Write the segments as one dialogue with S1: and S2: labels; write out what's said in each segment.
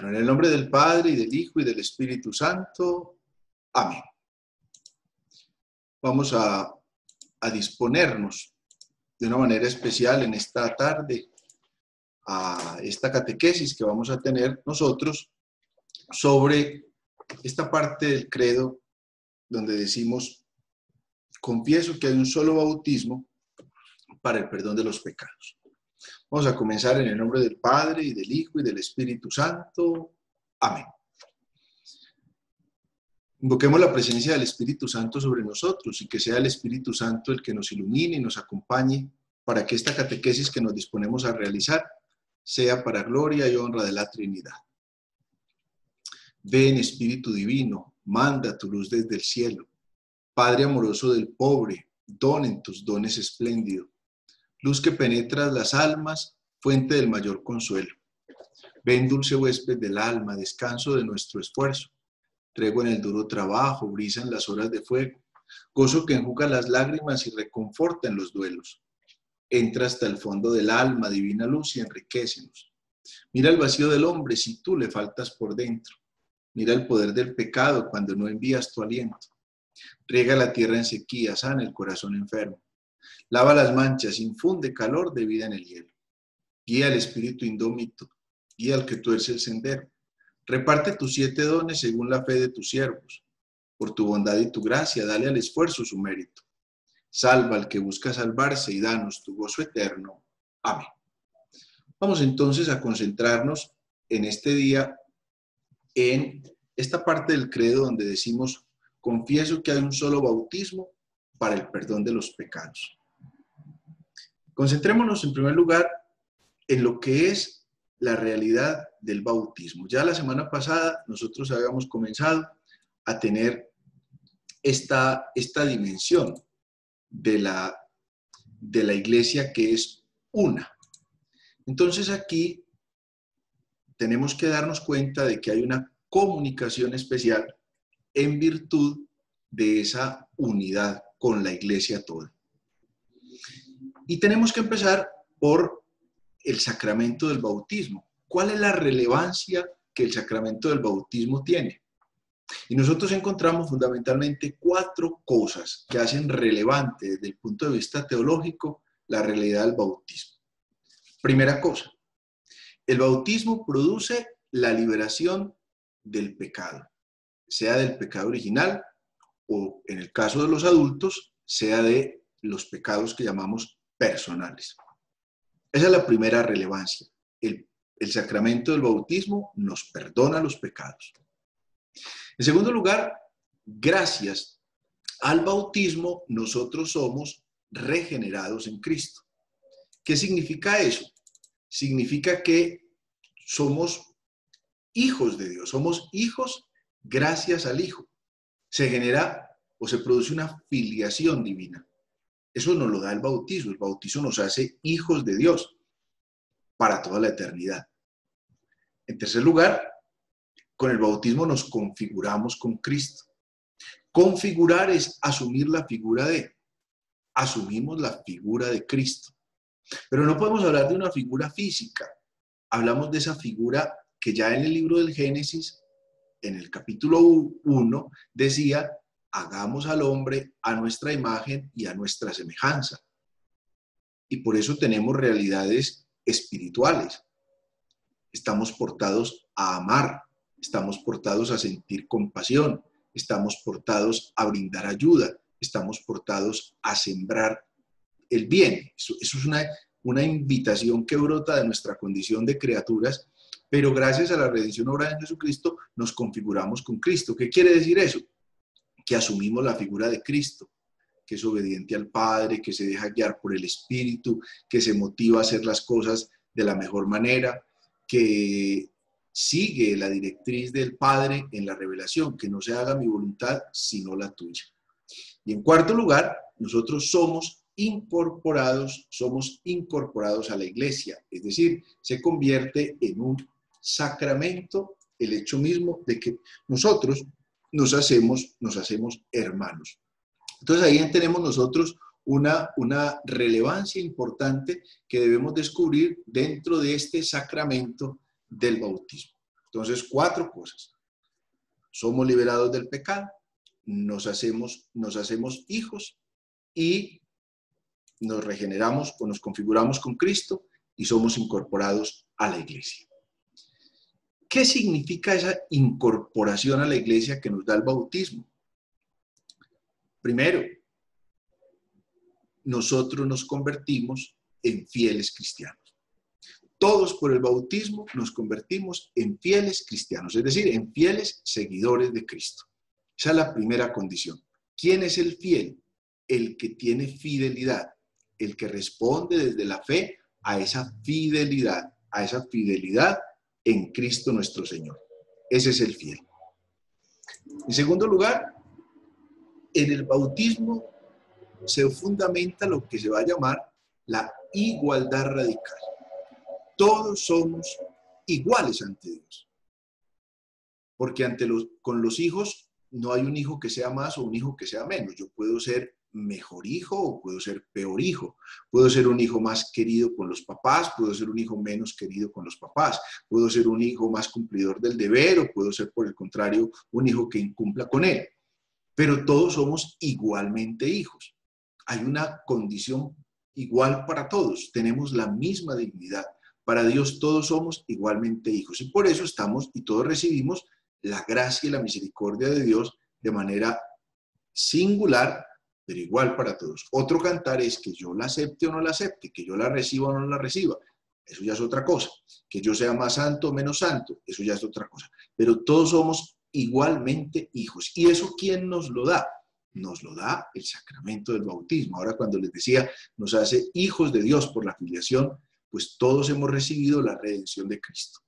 S1: Bueno, en el nombre del Padre, y del Hijo, y del Espíritu Santo. Amén. Vamos a disponernos de una manera especial en esta tarde a esta catequesis que vamos a tener nosotros sobre esta parte del credo donde decimos: confieso que hay un solo bautismo para el perdón de los pecados. Vamos a comenzar en el nombre del Padre, y del Hijo, y del Espíritu Santo. Amén. Invoquemos la presencia del Espíritu Santo sobre nosotros y que sea el Espíritu Santo el que nos ilumine y nos acompañe para que esta catequesis que nos disponemos a realizar sea para gloria y honra de la Trinidad. Ven, Espíritu Divino, manda tu luz desde el cielo. Padre amoroso del pobre, don en tus dones espléndido. Luz que penetras las almas, fuente del mayor consuelo. Ven, dulce huésped del alma, descanso de nuestro esfuerzo. Tregua en el duro trabajo, brisa en las horas de fuego. Gozo que enjuga las lágrimas y reconforta en los duelos. Entra hasta el fondo del alma, divina luz, y enriquécenos. Mira el vacío del hombre si tú le faltas por dentro. Mira el poder del pecado cuando no envías tu aliento. Riega la tierra en sequía, sana el corazón enfermo. Lava las manchas, infunde calor de vida en el hielo. Guía al espíritu indómito, guía al que tuerce el sendero. Reparte tus 7 dones según la fe de tus siervos. Por tu bondad y tu gracia, dale al esfuerzo su mérito. Salva al que busca salvarse y danos tu gozo eterno. Amén. Vamos entonces a concentrarnos en este día en esta parte del credo donde decimos: confieso que hay un solo bautismo para el perdón de los pecados. Concentrémonos en primer lugar en lo que es la realidad del bautismo. Ya la semana pasada nosotros habíamos comenzado a tener esta dimensión de la iglesia que es una. Entonces aquí tenemos que darnos cuenta de que hay una comunicación especial en virtud de esa unidad con la iglesia toda. Y tenemos que empezar por el sacramento del bautismo. ¿Cuál es la relevancia que el sacramento del bautismo tiene? Y nosotros encontramos fundamentalmente 4 cosas que hacen relevante desde el punto de vista teológico la realidad del bautismo. Primera cosa, el bautismo produce la liberación del pecado, sea del pecado original o, en el caso de los adultos, sea de los pecados que llamamos personales. Esa es la primera relevancia. El sacramento del bautismo nos perdona los pecados. En segundo lugar, gracias al bautismo nosotros somos regenerados en Cristo. ¿Qué significa eso? Significa que somos hijos de Dios, somos hijos gracias al Hijo. Se genera o se produce una filiación divina. Eso nos lo da el bautizo nos hace hijos de Dios para toda la eternidad. En tercer lugar, con el bautismo nos configuramos con Cristo. Configurar es asumir la figura de, asumimos la figura de Cristo. Pero no podemos hablar de una figura física, hablamos de esa figura que ya en el libro del Génesis, en el capítulo 1, decía: hagamos al hombre a nuestra imagen y a nuestra semejanza. Y por eso tenemos realidades espirituales. Estamos portados a amar, estamos portados a sentir compasión, estamos portados a brindar ayuda, estamos portados a sembrar el bien. Eso es una invitación que brota de nuestra condición de criaturas, pero gracias a la redención obrada en Jesucristo nos configuramos con Cristo. ¿Qué quiere decir eso? Que asumimos la figura de Cristo, que es obediente al Padre, que se deja guiar por el Espíritu, que se motiva a hacer las cosas de la mejor manera, que sigue la directriz del Padre en la revelación, que no se haga mi voluntad sino la tuya. Y en cuarto lugar, nosotros somos incorporados a la iglesia, es decir, se convierte en un sacramento el hecho mismo de que nosotros nos hacemos hermanos. Entonces ahí tenemos nosotros una relevancia importante que debemos descubrir dentro de este sacramento del bautismo. Entonces, 4 cosas. Somos liberados del pecado, nos hacemos hijos y nos regeneramos o nos configuramos con Cristo y somos incorporados a la iglesia. ¿Qué significa esa incorporación a la iglesia que nos da el bautismo? Primero, nosotros nos convertimos en fieles cristianos. Todos por el bautismo nos convertimos en fieles cristianos, es decir, en fieles seguidores de Cristo. Esa es la primera condición. ¿Quién es el fiel? El que tiene fidelidad, el que responde desde la fe a esa fidelidad en Cristo nuestro Señor. Ese es el fiel. En segundo lugar, en el bautismo se fundamenta lo que se va a llamar la igualdad radical. Todos somos iguales ante Dios. Porque con los hijos no hay un hijo que sea más o un hijo que sea menos. Yo puedo ser mejor hijo o puedo ser peor hijo. Puedo ser un hijo más querido con los papás, puedo ser un hijo menos querido con los papás. Puedo ser un hijo más cumplidor del deber o puedo ser, por el contrario, un hijo que incumpla con él. Pero todos somos igualmente hijos. Hay una condición igual para todos. Tenemos la misma dignidad. Para Dios todos somos igualmente hijos. Y por eso estamos y todos recibimos la gracia y la misericordia de Dios de manera singular, pero igual para todos. Otro cantar es que yo la acepte o no la acepte, que yo la reciba o no la reciba. Eso ya es otra cosa. Que yo sea más santo o menos santo, eso ya es otra cosa. Pero todos somos igualmente hijos. ¿Y eso quién nos lo da? Nos lo da el sacramento del bautismo. Ahora, cuando les decía, nos hace hijos de Dios por la filiación, pues todos hemos recibido la redención de Cristo.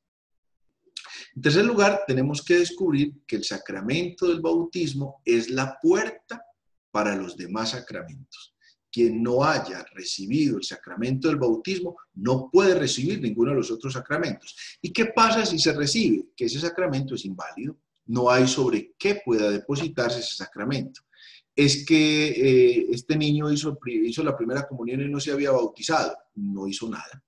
S1: En tercer lugar, tenemos que descubrir que el sacramento del bautismo es la puerta para los demás sacramentos. Quien no haya recibido el sacramento del bautismo no puede recibir ninguno de los otros sacramentos. ¿Y qué pasa si se recibe? Que ese sacramento es inválido. No hay sobre qué pueda depositarse ese sacramento. Es que este niño hizo la primera comunión y no se había bautizado. No hizo nada.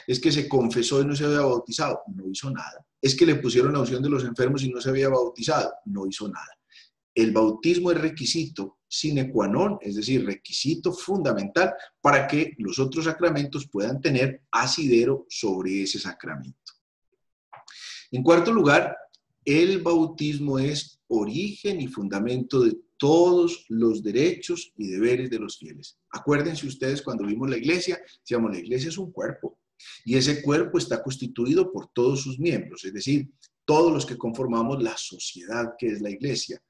S1: Es que se confesó y no se había bautizado. No hizo nada. Es que le pusieron la unción de los enfermos y no se había bautizado. No hizo nada. El bautismo es requisito sine qua non, es decir, requisito fundamental para que los otros sacramentos puedan tener asidero sobre ese sacramento. En cuarto lugar, el bautismo es origen y fundamento de todos los derechos y deberes de los fieles. Acuérdense ustedes cuando vimos la iglesia, decíamos, la iglesia es un cuerpo y ese cuerpo está constituido por todos sus miembros, es decir, todos los que conformamos la sociedad que es la iglesia,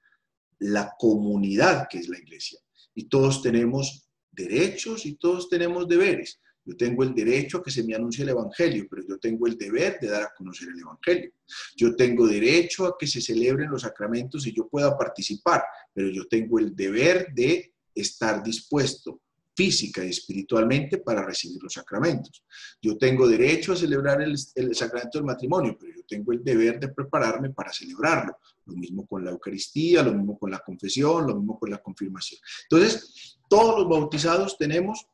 S1: la comunidad que es la iglesia. Y todos tenemos derechos y todos tenemos deberes. Yo tengo el derecho a que se me anuncie el evangelio, pero yo tengo el deber de dar a conocer el evangelio. Yo tengo derecho a que se celebren los sacramentos y yo pueda participar, pero yo tengo el deber de estar dispuesto física y espiritualmente para recibir los sacramentos. Yo tengo derecho a celebrar el sacramento del matrimonio, pero yo tengo el deber de prepararme para celebrarlo. Lo mismo con la Eucaristía, lo mismo con la confesión, lo mismo con la confirmación. Entonces, todos los bautizados tenemos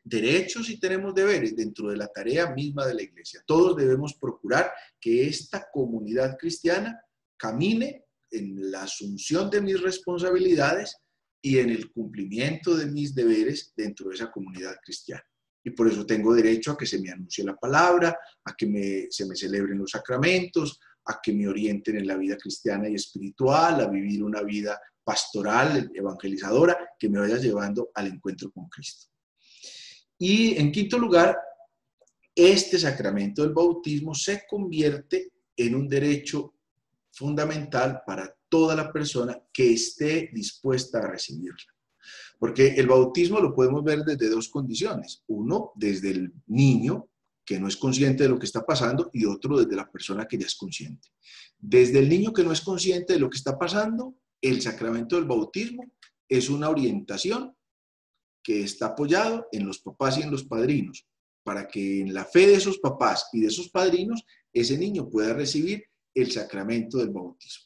S1: derechos y tenemos deberes dentro de la tarea misma de la iglesia. Todos debemos procurar que esta comunidad cristiana camine en la asunción de mis responsabilidades y en el cumplimiento de mis deberes dentro de esa comunidad cristiana. Y por eso tengo derecho a que se me anuncie la palabra, a que se me celebren los sacramentos, a que me orienten en la vida cristiana y espiritual, a vivir una vida pastoral, evangelizadora, que me vaya llevando al encuentro con Cristo. Y en quinto lugar, este sacramento del bautismo se convierte en un derecho fundamental para toda la persona que esté dispuesta a recibirla. Porque el bautismo lo podemos ver desde dos condiciones. Uno, desde el niño, que no es consciente de lo que está pasando, y otro, desde la persona que ya es consciente. Desde el niño que no es consciente de lo que está pasando, el sacramento del bautismo es una orientación que está apoyado en los papás y en los padrinos, para que en la fe de esos papás y de esos padrinos, ese niño pueda recibir el sacramento del bautismo.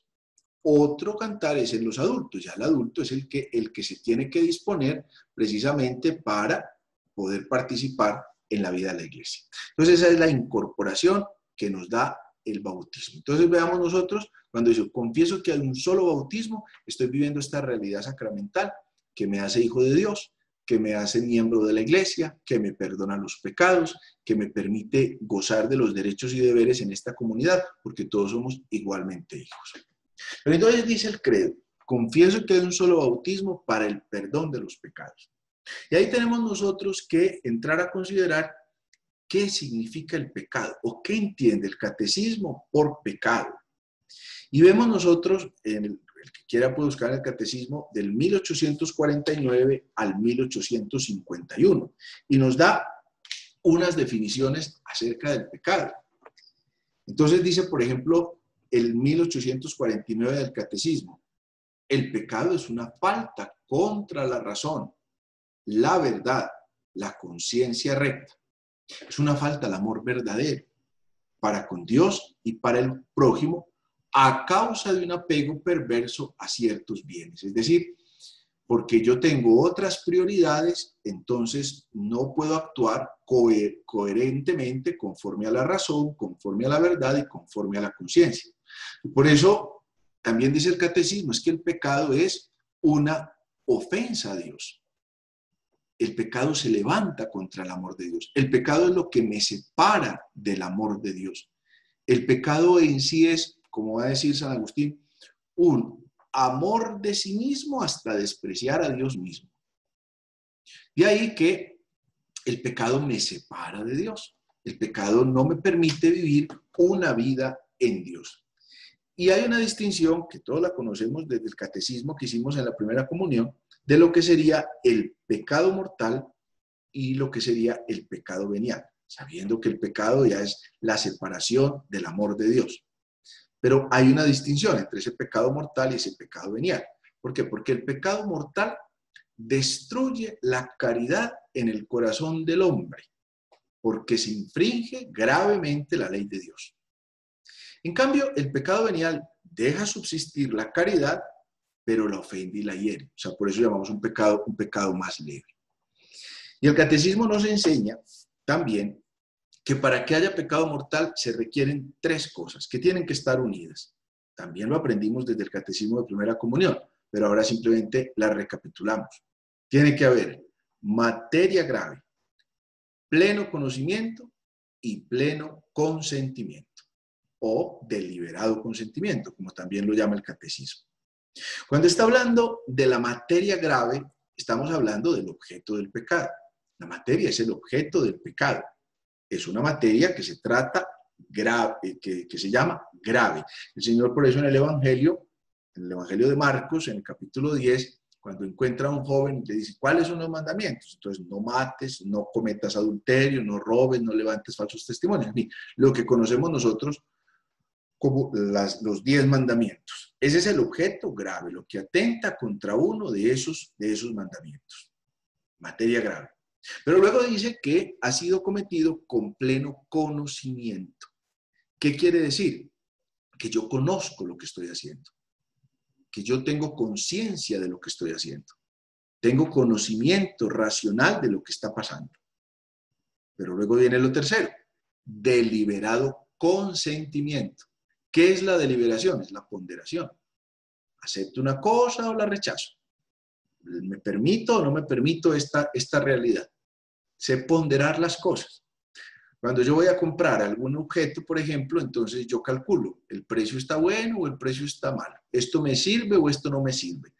S1: Otro cantar es en los adultos, ya el adulto es el que se tiene que disponer precisamente para poder participar en la vida de la iglesia. Entonces esa es la incorporación que nos da el bautismo. Entonces veamos nosotros, cuando yo confieso que hay un solo bautismo, estoy viviendo esta realidad sacramental que me hace hijo de Dios, que me hace miembro de la iglesia, que me perdona los pecados, que me permite gozar de los derechos y deberes en esta comunidad, porque todos somos igualmente hijos. Pero entonces dice el credo, confieso que hay un solo bautismo para el perdón de los pecados. Y ahí tenemos nosotros que entrar a considerar qué significa el pecado o qué entiende el catecismo por pecado. Y vemos nosotros, el que quiera puede buscar el catecismo, del 1849 al 1851, y nos da unas definiciones acerca del pecado. Entonces dice, por ejemplo, el 1849 del catecismo, el pecado es una falta contra la razón, la verdad, la conciencia recta. Es una falta al amor verdadero para con Dios y para el prójimo a causa de un apego perverso a ciertos bienes. Es decir, porque yo tengo otras prioridades, entonces no puedo actuar coherentemente conforme a la razón, conforme a la verdad y conforme a la conciencia. Por eso también dice el catecismo, es que el pecado es una ofensa a Dios. El pecado se levanta contra el amor de Dios. El pecado es lo que me separa del amor de Dios. El pecado en sí es, como va a decir San Agustín, un amor de sí mismo hasta despreciar a Dios mismo. De ahí que el pecado me separa de Dios. El pecado no me permite vivir una vida en Dios. Y hay una distinción que todos la conocemos desde el catecismo que hicimos en la primera comunión, de lo que sería el pecado mortal y lo que sería el pecado venial, sabiendo que el pecado ya es la separación del amor de Dios. Pero hay una distinción entre ese pecado mortal y ese pecado venial. ¿Por qué? Porque el pecado mortal destruye la caridad en el corazón del hombre, porque se infringe gravemente la ley de Dios. En cambio, el pecado venial deja subsistir la caridad, pero la ofende y la hiere. O sea, por eso llamamos un pecado más leve. Y el catecismo nos enseña también que para que haya pecado mortal se requieren tres cosas que tienen que estar unidas. También lo aprendimos desde el catecismo de primera comunión, pero ahora simplemente la recapitulamos. Tiene que haber materia grave, pleno conocimiento y pleno consentimiento, o deliberado consentimiento, como también lo llama el catecismo. Cuando está hablando de la materia grave, estamos hablando del objeto del pecado. La materia es el objeto del pecado. Es una materia que se trata grave, que se llama grave. El Señor por eso en el Evangelio de Marcos, en el capítulo 10, cuando encuentra a un joven, le dice, ¿cuáles son los mandamientos? Entonces, no mates, no cometas adulterio, no robes, no levantes falsos testimonios. Lo que conocemos nosotros como los 10 mandamientos. Ese es el objeto grave, lo que atenta contra uno de esos mandamientos. Materia grave. Pero luego dice que ha sido cometido con pleno conocimiento. ¿Qué quiere decir? Que yo conozco lo que estoy haciendo. Que yo tengo conciencia de lo que estoy haciendo. Tengo conocimiento racional de lo que está pasando. Pero luego viene lo tercero. Deliberado consentimiento. ¿Qué es la deliberación? Es la ponderación. ¿Acepto una cosa o la rechazo? ¿Me permito o no me permito esta realidad? Sé ponderar las cosas. Cuando yo voy a comprar algún objeto, por ejemplo, entonces yo calculo, ¿el precio está bueno o el precio está malo? ¿Esto me sirve o esto no me sirve?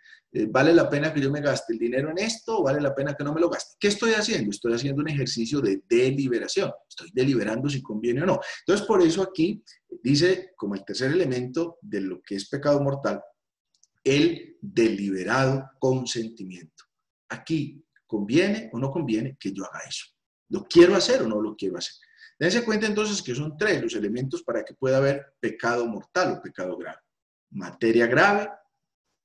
S1: ¿Vale la pena que yo me gaste el dinero en esto o vale la pena que no me lo gaste? ¿Qué estoy haciendo? Estoy haciendo un ejercicio de deliberación. Estoy deliberando si conviene o no. Entonces, por eso aquí dice, como el tercer elemento de lo que es pecado mortal, el deliberado consentimiento. Aquí, ¿conviene o no conviene que yo haga eso? ¿Lo quiero hacer o no lo quiero hacer? Dense cuenta entonces que son tres los elementos para que pueda haber pecado mortal o pecado grave. Materia grave,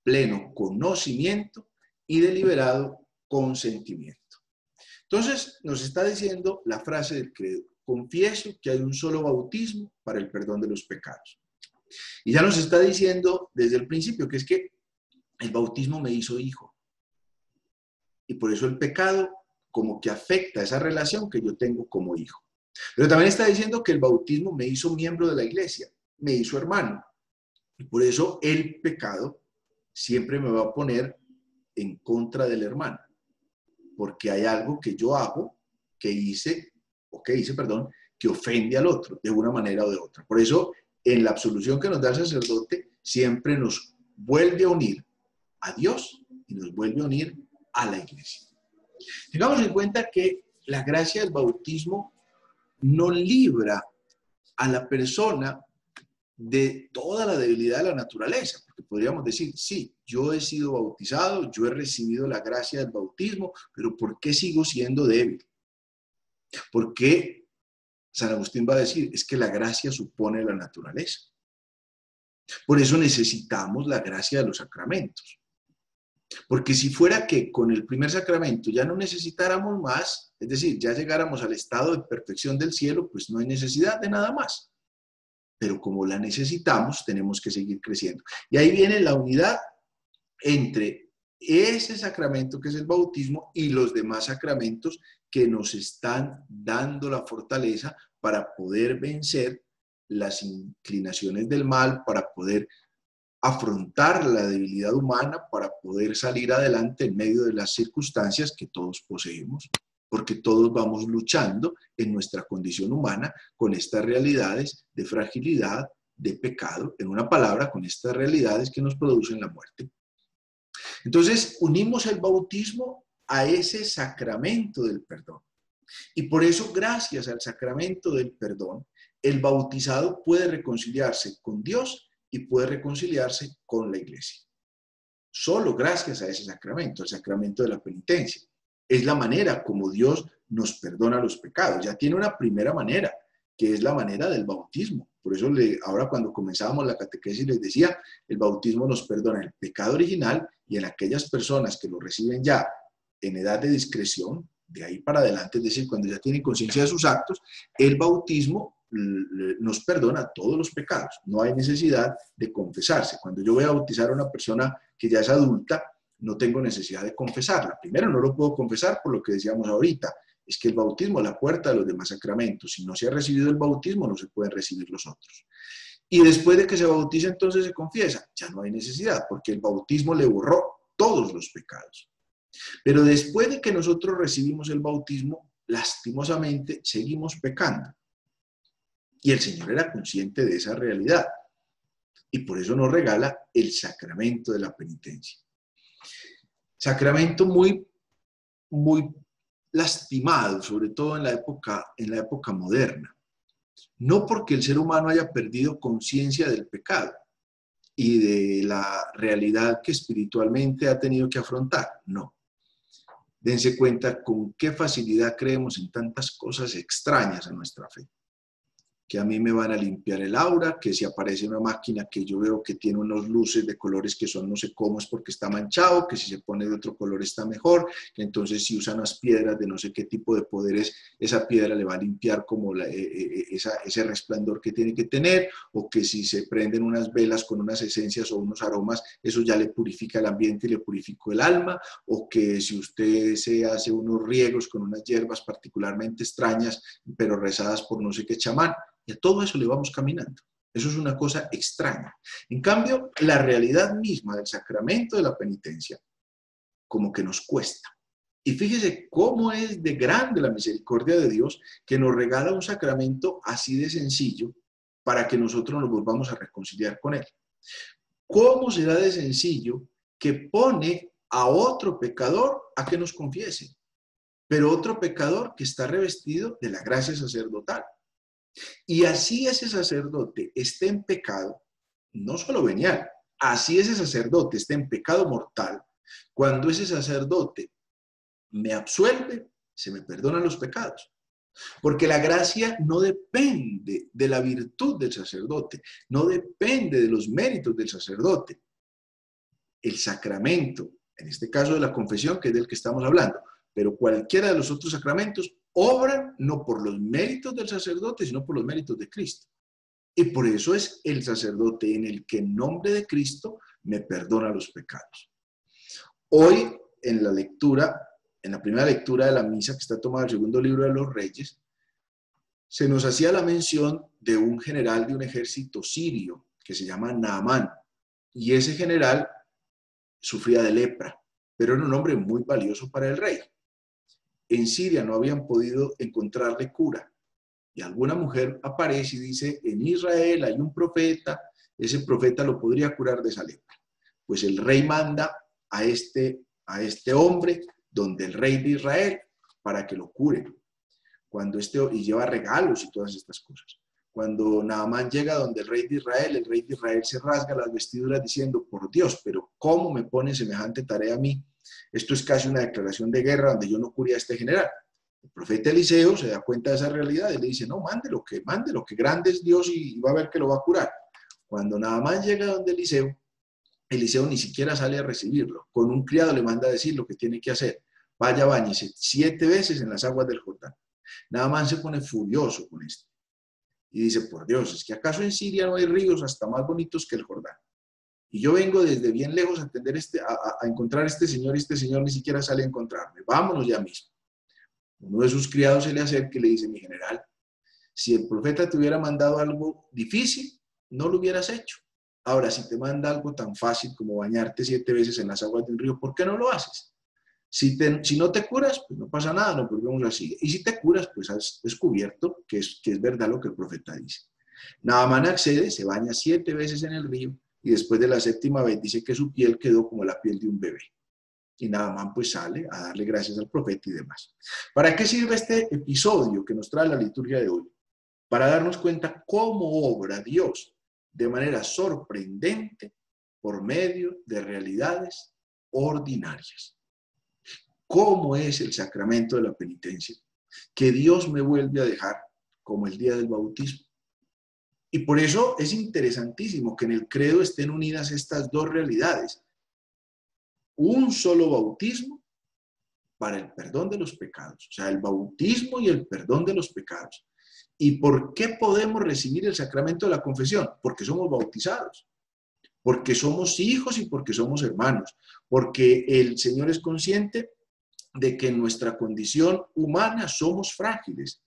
S1: pleno conocimiento y deliberado consentimiento. Entonces, nos está diciendo la frase del credo, confieso que hay un solo bautismo para el perdón de los pecados. Y ya nos está diciendo desde el principio que es que el bautismo me hizo hijo. Y por eso el pecado como que afecta esa relación que yo tengo como hijo. Pero también está diciendo que el bautismo me hizo miembro de la iglesia, me hizo hermano. Y por eso el pecado siempre me va a poner en contra del hermano, porque hay algo que yo hago, perdón, que ofende al otro de una manera o de otra. Por eso, en la absolución que nos da el sacerdote, siempre nos vuelve a unir a Dios y nos vuelve a unir a la iglesia. Tengamos en cuenta que la gracia del bautismo no libra a la persona de toda la debilidad de la naturaleza, porque podríamos decir, sí, yo he sido bautizado, yo he recibido la gracia del bautismo, pero ¿por qué sigo siendo débil? ¿Por qué? San Agustín va a decir, es que la gracia supone la naturaleza. Por eso necesitamos la gracia de los sacramentos. Porque si fuera que con el primer sacramento ya no necesitáramos más, es decir, ya llegáramos al estado de perfección del cielo, pues no hay necesidad de nada más. Pero como la necesitamos, tenemos que seguir creciendo. Y ahí viene la unidad entre ese sacramento que es el bautismo y los demás sacramentos que nos están dando la fortaleza para poder vencer las inclinaciones del mal, para poder afrontar la debilidad humana, para poder salir adelante en medio de las circunstancias que todos poseemos, porque todos vamos luchando en nuestra condición humana con estas realidades de fragilidad, de pecado, en una palabra, con estas realidades que nos producen la muerte. Entonces, unimos el bautismo a ese sacramento del perdón. Y por eso, gracias al sacramento del perdón, el bautizado puede reconciliarse con Dios y puede reconciliarse con la iglesia. Solo gracias a ese sacramento, el sacramento de la penitencia. Es la manera como Dios nos perdona los pecados. Ya tiene una primera manera, que es la manera del bautismo. Por eso ahora cuando comenzábamos la catequesis les decía, el bautismo nos perdona el pecado original y en aquellas personas que lo reciben ya en edad de discreción, de ahí para adelante, es decir, cuando ya tienen conciencia de sus actos, el bautismo nos perdona todos los pecados. No hay necesidad de confesarse. Cuando yo voy a bautizar a una persona que ya es adulta, no tengo necesidad de confesarla. Primero, no lo puedo confesar por lo que decíamos ahorita, es que el bautismo es la puerta de los demás sacramentos. Si no se ha recibido el bautismo, no se pueden recibir los otros. Y después de que se bautiza, entonces se confiesa. Ya no hay necesidad, porque el bautismo le borró todos los pecados. Pero después de que nosotros recibimos el bautismo, lastimosamente seguimos pecando. Y el Señor era consciente de esa realidad. Y por eso nos regala el sacramento de la penitencia. Sacramento muy lastimado, sobre todo en la época moderna. No porque el ser humano haya perdido conciencia del pecado y de la realidad que espiritualmente ha tenido que afrontar, no. Dense cuenta con qué facilidad creemos en tantas cosas extrañas a nuestra fe. Que a mí me van a limpiar el aura, que si aparece una máquina que yo veo que tiene unos luces de colores que son no sé cómo es porque está manchado, que si se pone de otro color está mejor, que entonces si usan unas piedras de no sé qué tipo de poderes, esa piedra le va a limpiar como ese resplandor que tiene que tener, o que si se prenden unas velas con unas esencias o unos aromas, eso ya le purifica el ambiente y le purificó el alma, o que si usted se hace unos riegos con unas hierbas particularmente extrañas, pero rezadas por no sé qué chamán, y a todo eso le vamos caminando. Eso es una cosa extraña. En cambio, la realidad misma del sacramento de la penitencia, como que nos cuesta. Y fíjese cómo es de grande la misericordia de Dios que nos regala un sacramento así de sencillo para que nosotros nos volvamos a reconciliar con Él. ¿Cómo será de sencillo que pone a otro pecador a que nos confiese? Pero otro pecador que está revestido de la gracia sacerdotal. Y así ese sacerdote esté en pecado, no solo venial, así ese sacerdote esté en pecado mortal, cuando ese sacerdote me absuelve, se me perdonan los pecados. Porque la gracia no depende de la virtud del sacerdote, no depende de los méritos del sacerdote. El sacramento, en este caso de la confesión, que es del que estamos hablando, pero cualquiera de los otros sacramentos obran no por los méritos del sacerdote, sino por los méritos de Cristo. Y por eso es el sacerdote en el que en nombre de Cristo me perdona los pecados. Hoy, en la primera lectura de la misa que está tomada del segundo libro de los Reyes, se nos hacía la mención de un general de un ejército sirio que se llama Naamán. Y ese general sufría de lepra, pero era un hombre muy valioso para el rey. En Siria no habían podido encontrarle cura. Y alguna mujer aparece y dice, en Israel hay un profeta, ese profeta lo podría curar de esa lepra. Pues el rey manda a este hombre donde el rey de Israel para que lo cure. Y lleva regalos y todas estas cosas. Cuando Naamán llega donde el rey de Israel se rasga las vestiduras diciendo, por Dios, pero ¿cómo me pone semejante tarea a mí? Esto es casi una declaración de guerra donde yo no curé a este general. El profeta Eliseo se da cuenta de esa realidad y le dice, no, mándelo, que grande es Dios y va a ver que lo va a curar. Cuando Naamán llega donde Eliseo ni siquiera sale a recibirlo. Con un criado le manda a decir lo que tiene que hacer. Vaya, báñese 7 veces en las aguas del Jordán. Naamán se pone furioso con esto. Y dice, por Dios, ¿es que acaso en Siria no hay ríos hasta más bonitos que el Jordán? Y yo vengo desde bien lejos a encontrar a este señor y este señor ni siquiera sale a encontrarme. Vámonos ya mismo. Uno de sus criados se le acerca y le dice, mi general, si el profeta te hubiera mandado algo difícil, no lo hubieras hecho. Ahora, si te manda algo tan fácil como bañarte 7 veces en las aguas de un río, ¿por qué no lo haces? Si no te curas, pues no pasa nada, nos volvemos así. Y si te curas, pues has descubierto que es verdad lo que el profeta dice. Naamán accede, se baña 7 veces en el río y después de la 7ª vez dice que su piel quedó como la piel de un bebé. Y Naamán pues sale a darle gracias al profeta y demás. ¿Para qué sirve este episodio que nos trae la liturgia de hoy? Para darnos cuenta cómo obra Dios de manera sorprendente por medio de realidades ordinarias. ¿Cómo es el sacramento de la penitencia? Que Dios me vuelve a dejar como el día del bautismo. Y por eso es interesantísimo que en el credo estén unidas estas dos realidades. Un solo bautismo para el perdón de los pecados. O sea, el bautismo y el perdón de los pecados. ¿Y por qué podemos recibir el sacramento de la confesión? Porque somos bautizados. Porque somos hijos y porque somos hermanos. Porque el Señor es consciente de que en nuestra condición humana somos frágiles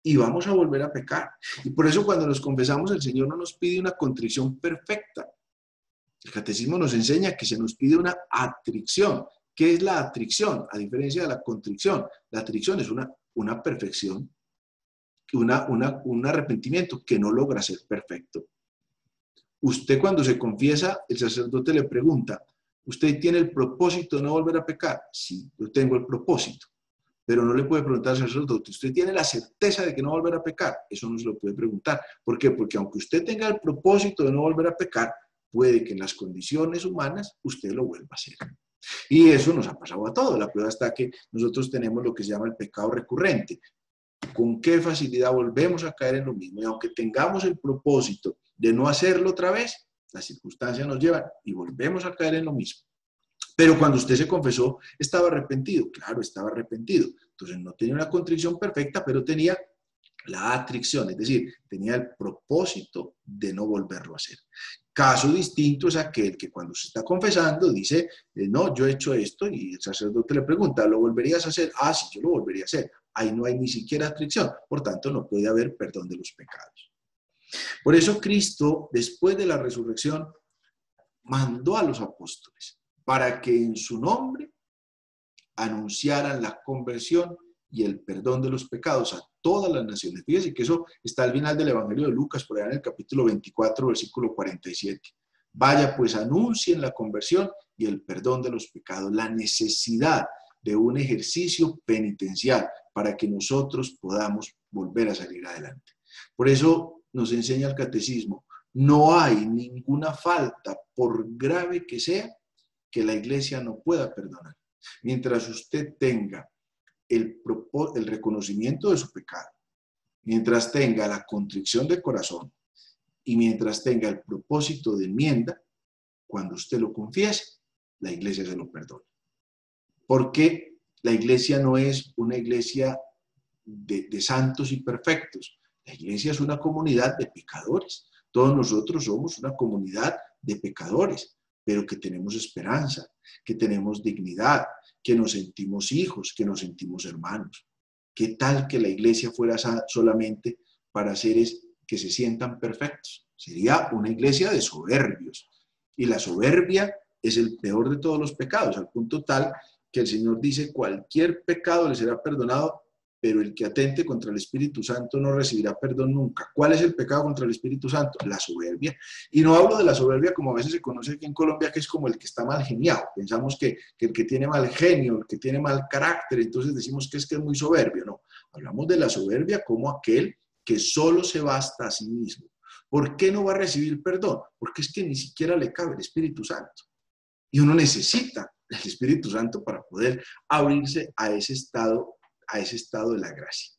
S1: y vamos a volver a pecar. Y por eso cuando nos confesamos, el Señor no nos pide una contrición perfecta. El catecismo nos enseña que se nos pide una atricción. ¿Qué es la atricción? A diferencia de la contrición. La atricción es una perfección, un arrepentimiento que no logra ser perfecto. Usted cuando se confiesa, el sacerdote le pregunta, ¿usted tiene el propósito de no volver a pecar? Sí, yo tengo el propósito. Pero no le puede preguntar al sacerdote, ¿usted tiene la certeza de que no volverá a pecar? Eso no se lo puede preguntar. ¿Por qué? Porque aunque usted tenga el propósito de no volver a pecar, puede que en las condiciones humanas usted lo vuelva a hacer. Y eso nos ha pasado a todos. La prueba está que nosotros tenemos lo que se llama el pecado recurrente. Con qué facilidad volvemos a caer en lo mismo. Y aunque tengamos el propósito de no hacerlo otra vez, las circunstancias nos llevan y volvemos a caer en lo mismo. Pero cuando usted se confesó, estaba arrepentido. Claro, estaba arrepentido. Entonces no tenía una contrición perfecta, pero tenía la atricción, es decir, tenía el propósito de no volverlo a hacer. Caso distinto es aquel que cuando se está confesando dice, no, yo he hecho esto, y el sacerdote le pregunta, ¿lo volverías a hacer? Ah, sí, yo lo volvería a hacer. Ahí no hay ni siquiera atricción, por tanto no puede haber perdón de los pecados. Por eso Cristo, después de la resurrección, mandó a los apóstoles para que en su nombre anunciaran la conversión y el perdón de los pecados a todas las naciones. Fíjense que eso está al final del Evangelio de Lucas, por allá en el capítulo 24, versículo 47. Vaya, pues anuncien la conversión y el perdón de los pecados, la necesidad de un ejercicio penitencial para que nosotros podamos volver a salir adelante. Por eso nos enseña el catecismo, no hay ninguna falta, por grave que sea, que la iglesia no pueda perdonar. Mientras usted tenga el reconocimiento de su pecado, mientras tenga la contrición de corazón y mientras tenga el propósito de enmienda, cuando usted lo confiese, la iglesia se lo perdona. Porque la iglesia no es una iglesia de santos y perfectos. La iglesia es una comunidad de pecadores. Todos nosotros somos una comunidad de pecadores, pero que tenemos esperanza, que tenemos dignidad, que nos sentimos hijos, que nos sentimos hermanos. ¿Qué tal que la iglesia fuera solamente para seres que se sientan perfectos. Sería una iglesia de soberbios. Y la soberbia es el peor de todos los pecados, al punto tal que el Señor dice, cualquier pecado le será perdonado, pero el que atente contra el Espíritu Santo no recibirá perdón nunca. ¿Cuál es el pecado contra el Espíritu Santo? La soberbia. Y no hablo de la soberbia como a veces se conoce aquí en Colombia, que es como el que está mal geniado. Pensamos que el que tiene mal genio, el que tiene mal carácter, entonces decimos que es muy soberbio. No, hablamos de la soberbia como aquel que solo se basta a sí mismo. ¿Por qué no va a recibir perdón? Porque es que ni siquiera le cabe el Espíritu Santo. Y uno necesita el Espíritu Santo para poder abrirse a ese estado de la gracia.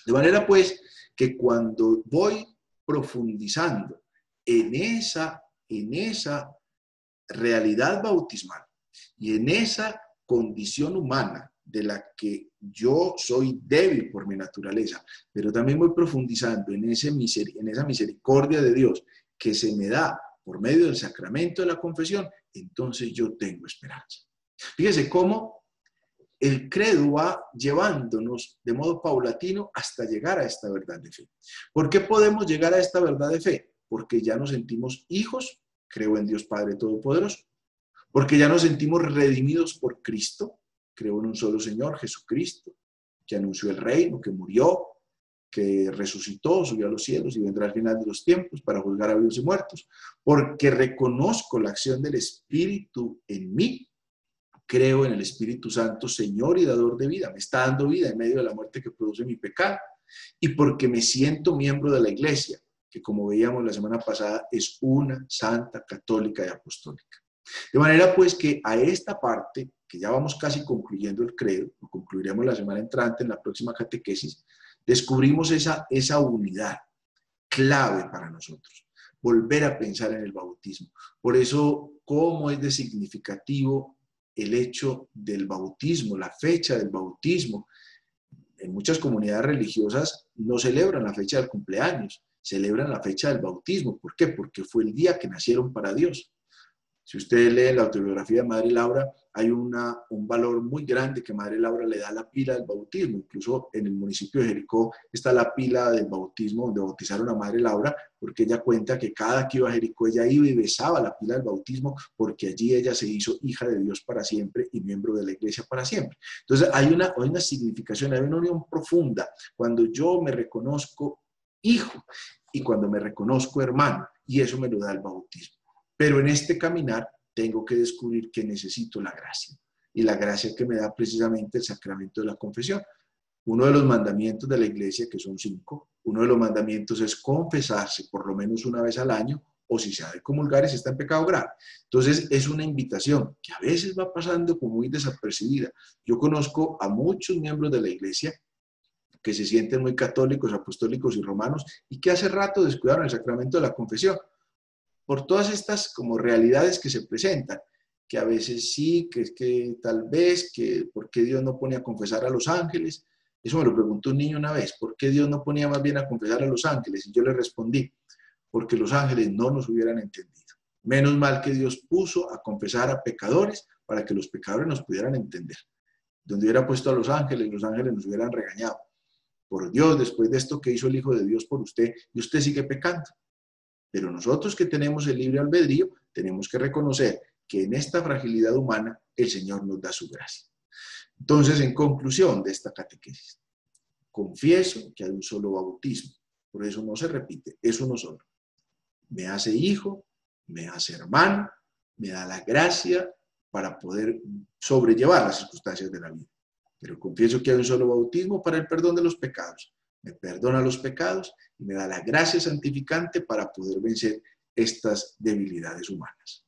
S1: De manera pues que cuando voy profundizando en esa realidad bautismal y en esa condición humana de la que yo soy débil por mi naturaleza, pero también voy profundizando en esa misericordia de Dios que se me da por medio del sacramento de la confesión, entonces yo tengo esperanza. Fíjese cómo el credo va llevándonos de modo paulatino hasta llegar a esta verdad de fe. ¿Por qué podemos llegar a esta verdad de fe? Porque ya nos sentimos hijos, creo en Dios Padre Todopoderoso, porque ya nos sentimos redimidos por Cristo, creo en un solo Señor, Jesucristo, que anunció el reino, que murió, que resucitó, subió a los cielos y vendrá al final de los tiempos para juzgar a vivos y muertos, porque reconozco la acción del Espíritu en mí, creo en el Espíritu Santo, Señor y dador de vida, me está dando vida en medio de la muerte que produce mi pecado, y porque me siento miembro de la Iglesia, que como veíamos la semana pasada es una santa, católica y apostólica. De manera pues que a esta parte, que ya vamos casi concluyendo el credo, lo concluiremos la semana entrante en la próxima catequesis, descubrimos esa unidad clave para nosotros, volver a pensar en el bautismo. Por eso, cómo es de significativo el hecho del bautismo, la fecha del bautismo. En muchas comunidades religiosas no celebran la fecha del cumpleaños, celebran la fecha del bautismo. ¿Por qué? Porque fue el día que nacieron para Dios. Si usted lee la autobiografía de Madre Laura, hay un valor muy grande que Madre Laura le da a la pila del bautismo. Incluso en el municipio de Jericó está la pila del bautismo donde bautizaron a Madre Laura, porque ella cuenta que cada que iba a Jericó ella iba y besaba la pila del bautismo, porque allí ella se hizo hija de Dios para siempre y miembro de la iglesia para siempre. Entonces hay una significación, hay una unión profunda cuando yo me reconozco hijo y cuando me reconozco hermano, y eso me lo da el bautismo. Pero en este caminar tengo que descubrir que necesito la gracia. Y la gracia que me da precisamente el sacramento de la confesión. Uno de los mandamientos de la iglesia, que son 5, uno de los mandamientos es confesarse por lo menos una vez al año, o si se ha de comulgar y si está en pecado grave. Entonces es una invitación que a veces va pasando como muy desapercibida. Yo conozco a muchos miembros de la iglesia que se sienten muy católicos, apostólicos y romanos, y que hace rato descuidaron el sacramento de la confesión. Por todas estas como realidades que se presentan, que a veces sí, que tal vez, que por qué Dios no pone a confesar a los ángeles. Eso me lo preguntó un niño una vez, ¿por qué Dios no ponía más bien a confesar a los ángeles? Y yo le respondí, porque los ángeles no nos hubieran entendido. Menos mal que Dios puso a confesar a pecadores para que los pecadores nos pudieran entender. Donde hubiera puesto a los ángeles nos hubieran regañado. Por Dios, después de esto que hizo el Hijo de Dios por usted, y usted sigue pecando. Pero nosotros que tenemos el libre albedrío, tenemos que reconocer que en esta fragilidad humana el Señor nos da su gracia. Entonces, en conclusión de esta catequesis, confieso que hay un solo bautismo, por eso no se repite, es uno solo. Me hace hijo, me hace hermano, me da la gracia para poder sobrellevar las circunstancias de la vida. Pero confieso que hay un solo bautismo para el perdón de los pecados. Me perdona los pecados y me da la gracia santificante para poder vencer estas debilidades humanas.